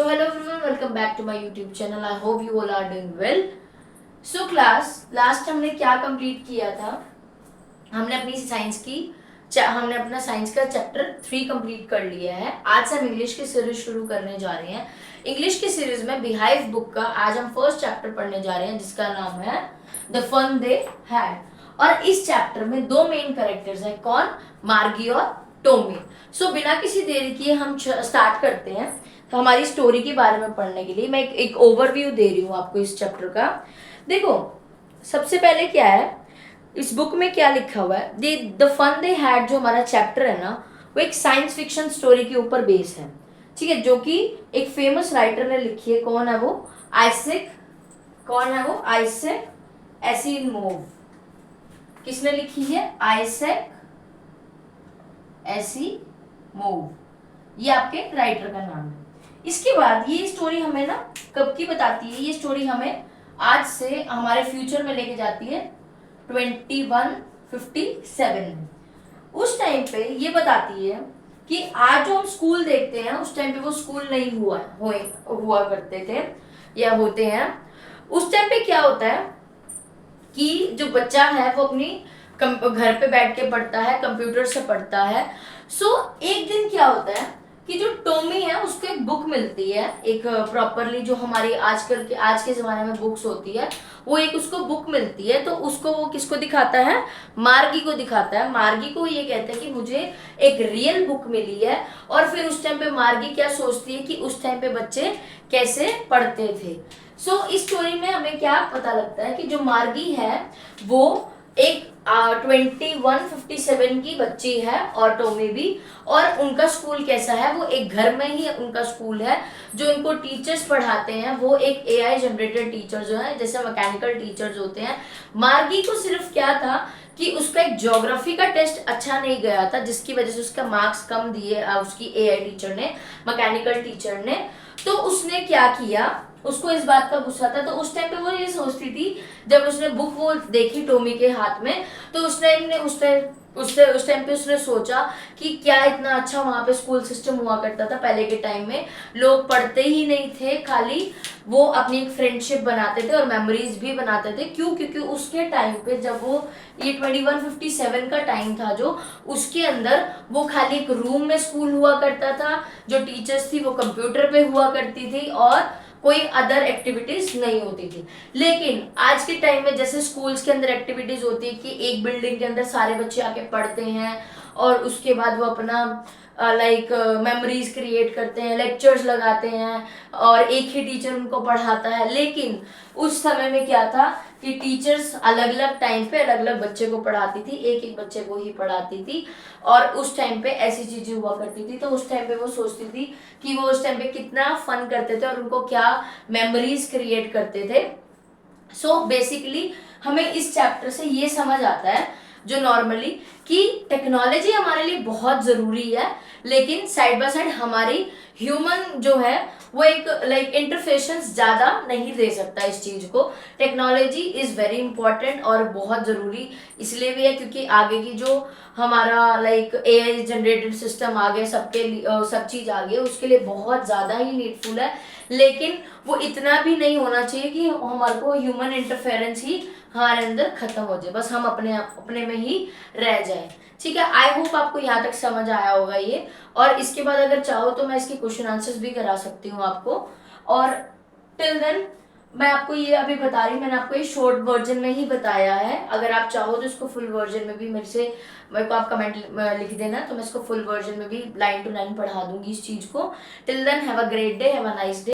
So hello everyone, welcome back to my YouTube channel. I hope you all are doing well. So class, last हमने क्या complete किया था? हमने अपना science का चैप्टर 3 कंप्लीट कर लिया है. आज से हम इंग्लिश की सीरीज शुरू करने जा रहे हैं. इंग्लिश की सीरीज में बिहाइव बुक का आज हम फर्स्ट चैप्टर पढ़ने जा रहे हैं जिसका नाम है द फन दे हैड. और इस चैप्टर में दो मेन कैरेक्टर्स हैं. कौन? मार्गी और टोमी. सो बिना किसी देरी किए हम स्टार्ट करते हैं. तो हमारी स्टोरी के बारे में पढ़ने के लिए मैं एक ओवरव्यू दे रही हूँ आपको इस चैप्टर का. देखो, सबसे पहले क्या है, इस बुक में क्या लिखा हुआ है. द फन दे हैड जो हमारा चैप्टर है ना, वो एक साइंस फिक्शन स्टोरी के ऊपर बेस है. ठीक है, जो कि एक फेमस राइटर ने लिखी है. कौन है वो? Isaac Asimov. किसने लिखी है? Isaac Asimov. ये आपके राइटर का नाम है. इसके बाद ये स्टोरी हमें ना कब की बताती है? ये स्टोरी हमें आज से हमारे फ्यूचर में लेके जाती है 2157 में. उस टाइम पे ये बताती है कि आज जो हम स्कूल देखते हैं उस टाइम पे वो स्कूल नहीं हुआ करते थे या होते हैं. उस टाइम पे क्या होता है कि जो बच्चा है वो अपनी घर पे बैठ के पढ़ता है, कंप्यूटर से पढ़ता है. एक दिन क्या होता है कि जो टॉमी है उसको एक बुक मिलती है, एक प्रॉपरली जो हमारी आज के ज़माने में बुक्स होती है, वो एक उसको बुक मिलती है. तो उसको वो किसको दिखाता है? मार्गी को दिखाता है. मार्गी को ये कहता है कि मुझे एक रियल बुक मिली है. और फिर उस टाइम पे मार्गी क्या सोचती है कि उस टाइम पे बच्चे कैसे पढ़ते थे. इस स्टोरी में हमें क्या पता लगता है कि जो मार्गी है वो एक 2157 की बच्ची है और टॉमी भी. और उनका स्कूल कैसा है? वो एक घर में ही उनका स्कूल है. जो इनको टीचर्स पढ़ाते हैं वो एक एआई जनरेटेड टीचर जो है, जैसे मैकेनिकल टीचर्स होते हैं. मार्गी को सिर्फ क्या था कि उसका एक ज्योग्राफी का टेस्ट अच्छा नहीं गया था, जिसकी वजह से उसका मार्क्स कम दिए उसकी एआई टीचर ने, मैकेनिकल टीचर ने. तो उसने क्या किया, उसको इस बात का गुस्सा था. तो उस टाइम पे वो ये सोचती थी, जब उसने बुक वो देखी टॉमी के हाथ में, तो उस टाइम पे उसने सोचा कि क्या इतना अच्छा वहाँ पे स्कूल सिस्टम हुआ करता था पहले के टाइम में. लोग पढ़ते ही नहीं थे, खाली वो अपनी एक फ्रेंडशिप बनाते थे और मेमोरीज भी बनाते थे. क्यों? क्योंकि उसके टाइम पे जब वो ये 2157 का टाइम था, जो उसके अंदर वो खाली एक रूम में स्कूल हुआ करता था. जो टीचर्स थी वो कंप्यूटर पे हुआ करती थी और कोई अदर एक्टिविटीज नहीं होती थी. लेकिन आज के टाइम में जैसे स्कूल्स के अंदर एक्टिविटीज होती है कि एक बिल्डिंग के अंदर सारे बच्चे आके पढ़ते हैं और उसके बाद वो अपना मेमोरीज क्रिएट करते हैं, लेक्चर्स लगाते हैं और एक ही टीचर उनको पढ़ाता है. लेकिन उस समय में क्या था कि टीचर्स अलग अलग टाइम पे अलग अलग बच्चे को पढ़ाती थी, एक एक बच्चे को ही पढ़ाती थी. और उस टाइम पे ऐसी चीजें हुआ करती थी. तो उस टाइम पे वो सोचती थी कि वो उस टाइम पे कितना फन करते थे और उनको क्या मेमोरीज क्रिएट करते थे. बेसिकली हमें इस चैप्टर से ये समझ आता है जो नॉर्मली कि टेक्नोलॉजी हमारे लिए बहुत ज़रूरी है, लेकिन साइड बाय साइड हमारी ह्यूमन जो है वो एक इंटरफेरेंस ज़्यादा नहीं दे सकता इस चीज़ को. टेक्नोलॉजी इज़ वेरी इंपॉर्टेंट और बहुत ज़रूरी इसलिए भी है क्योंकि आगे की जो हमारा एआई जनरेटेड सिस्टम आ गया, सब चीज़ आ गई, उसके लिए बहुत ज़्यादा ही नीडफुल है. लेकिन वो इतना भी नहीं होना चाहिए कि हमारे को ह्यूमन इंटरफेरेंस ही हमारे अंदर खत्म हो जाए, बस हम अपने में ही रह जाए. ठीक है, आई होप आपको यहाँ तक समझ आया होगा ये. और इसके बाद अगर चाहो तो मैं इसके क्वेश्चन आंसर्स भी करा सकती हूँ आपको. और टिल देन मैं आपको ये अभी बता रही हूँ, मैंने आपको ये शॉर्ट वर्जन में ही बताया है. अगर आप चाहो तो इसको फुल वर्जन में भी मेरे को आप कमेंट लिख देना, तो मैं इसको फुल वर्जन में भी लाइन टू लाइन पढ़ा दूंगी इस चीज़ को. Till then have a great day, have a nice day.